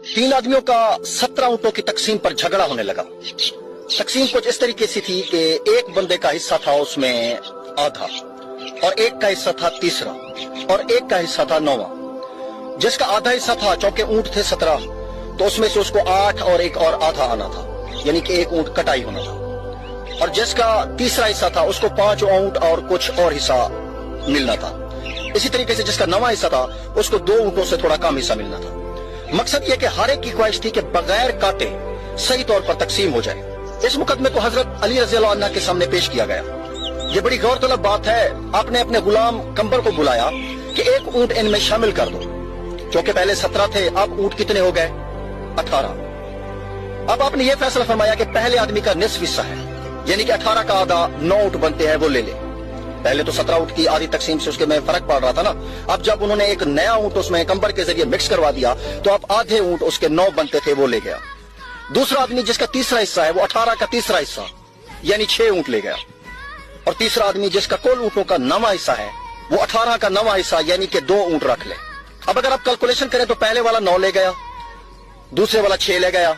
तीन आदमियों का 17 ऊंटों की तकसीम पर झगड़ा होने लगा। तकसीम कुछ इस तरीके से थी कि एक बंदे का हिस्सा था उसमें आधा, और एक का हिस्सा था तीसरा, और एक का हिस्सा था 9वां। जिसका आधा हिस्सा था, चौके ऊंट थे 17, तो उसमें से उसको 8 और एक और आधा आना था, यानी कि एक ऊंट कटाई होना था। और जिसका तीसरा हिस्सा था उसको 5 ऊंट और कुछ और हिस्सा मिलना था। इसी तरीके से जिसका 9वां हिस्सा था उसको 2 ऊंटों से थोड़ा कम हिस्सा मिलना था। मकसद यह कि हर एक की ख्वाहिश थी कि बगैर काटे सही तौर पर तकसीम हो जाए। इस मुकदमे को हजरत अली रज़ी अल्लाह अन्हु के सामने पेश किया गया। ये बड़ी गौरतलब बात है। आपने अपने गुलाम कंबर को बुलाया कि एक ऊंट इनमें शामिल कर दो। क्योंकि पहले 17 थे, अब ऊंट कितने हो गए? 18। अब आपने ये फैसला फरमाया कि पहले आदमी का निस्फ हिस्सा है, यानी कि 18 का आधा 9 ऊंट बनते हैं, वो ले ले। पहले तो 17 ऊंट की आधी तकसीम से उसके में फर्क पड़ रहा था ना। अब जब उन्होंने एक नया ऊंट उसमें कंबर के जरिए मिक्स करवा दिया तो अब आधे ऊंट उसके 9 बनते थे, वो ले गया। दूसरा आदमी जिसका तीसरा हिस्सा है वो 18 का तीसरा हिस्सा यानी 6 ऊंट ले गया। और तीसरा आदमी जिसका कुल ऊंटों का 9वां हिस्सा है वो 18 का 9वां हिस्सा यानी कि 2 ऊंट रख ले। अब अगर आप कैलकुलेशन करें तो पहले वाला 9 ले गया, दूसरे वाला 6 ले गया,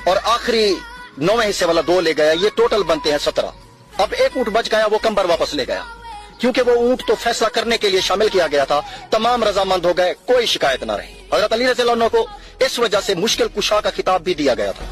और आखिरी 9वें हिस्से वाला 2 ले गया। ये टोटल बनते हैं 17। अब एक ऊंट बच गया, वो कंबर वापस ले गया, क्योंकि वो ऊंट तो फैसला करने के लिए शामिल किया गया था। तमाम रजामंद हो गए, कोई शिकायत ना रही। हजरत अली रज़ी अल्लाह अन्हु को इस वजह से मुश्किल कुशा का खिताब भी दिया गया था।